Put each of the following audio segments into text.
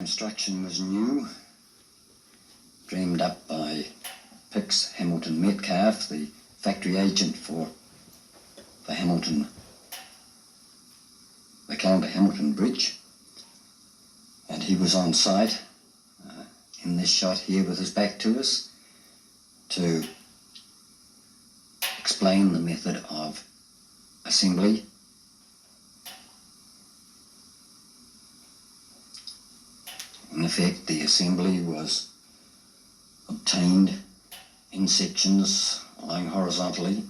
construction was new, dreamed up by Pix Hamilton Metcalfe, the factory agent for the Calendar Hamilton Bridge, and he was on site in this shot here with his back to us to explain the method of assembly. In effect, the assembly was obtained in sections lying horizontally,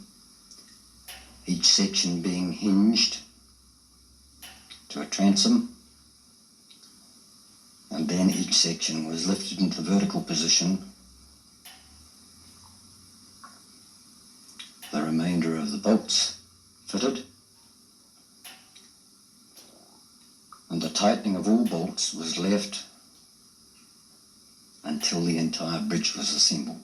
each section being hinged to a transom, and then each section was lifted into the vertical position. The remainder of the bolts fitted, and the tightening of all bolts was left until the entire bridge was assembled.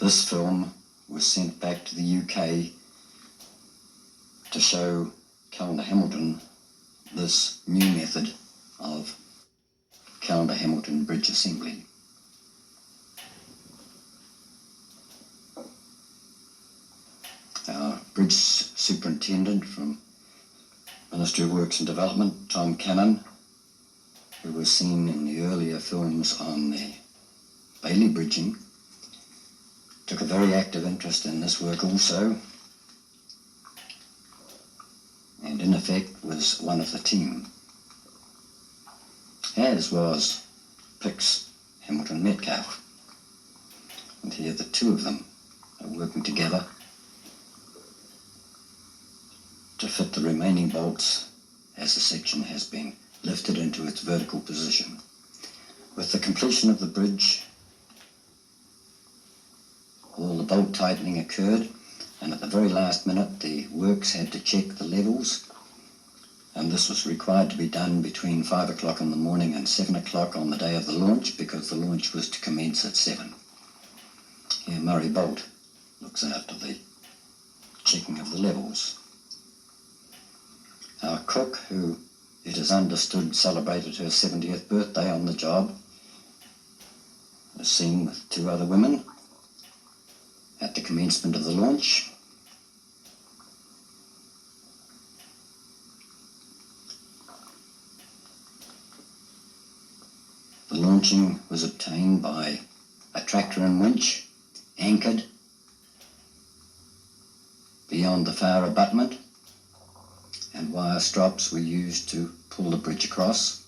This film was sent back to the UK to show Calendar Hamilton this new method of Calendar Hamilton bridge assembly. Our bridge superintendent from Ministry of Works and Development, Tom Cannon, who was seen in the earlier films on the Bailey bridging, took a very active interest in this work also, and in effect was one of the team, as was Pix Hamilton Metcalfe. And here the two of them are working together to fit the remaining bolts as the section has been lifted into its vertical position. With the completion of the bridge, all the bolt tightening occurred, and at the very last minute the works had to check the levels, and this was required to be done between 5 o'clock in the morning and 7 o'clock on the day of the launch, because the launch was to commence at 7. Here Murray Bolt looks after the checking of the levels. Our cook, who it is understood celebrated her 70th birthday on the job, was seen with two other women at the commencement of the launch. The launching was obtained by a tractor and winch anchored beyond the far abutment, and wire strops were used to pull the bridge across.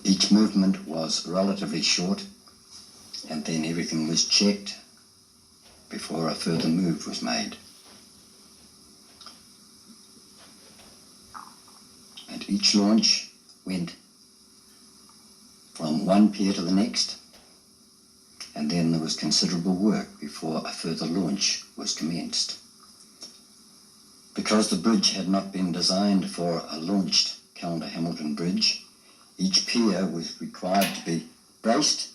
Each movement was relatively short, and then everything was checked before a further move was made. And each launch went from one pier to the next, and then there was considerable work before a further launch was commenced. Because the bridge had not been designed for a launched Calendar Hamilton bridge, each pier was required to be braced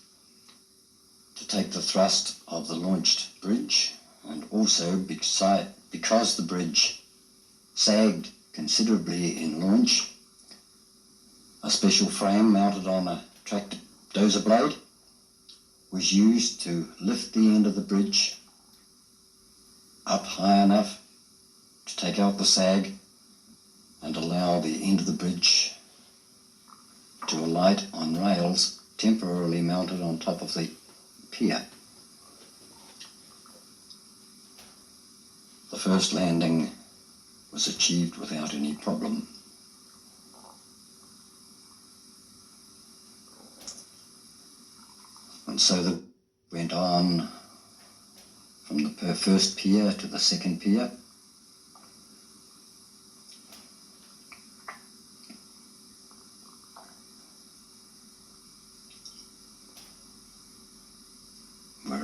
to take the thrust of the launched bridge, and also because the bridge sagged considerably in launch, a special frame mounted on a tractor dozer blade was used to lift the end of the bridge up high enough to take out the sag and allow the end of the bridge to alight on rails temporarily mounted on top of the pier. The first landing was achieved without any problem. And so they went on from the first pier to the second pier.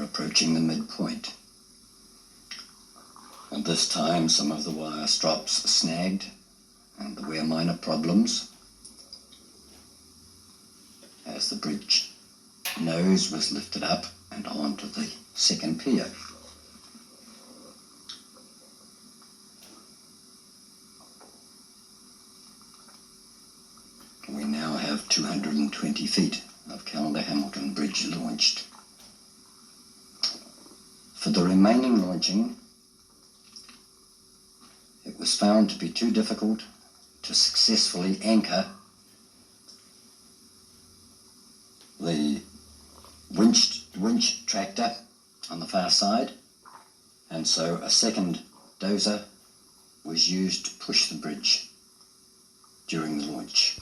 approaching the midpoint. At this time, some of the wire strops snagged and there were minor problems as the bridge nose was lifted up and onto the second pier. We now have 220 feet of Calendar Hamilton Bridge launched. For the remaining launching, it was found to be too difficult to successfully anchor the winch tractor on the far side, and so a second dozer was used to push the bridge during the launch.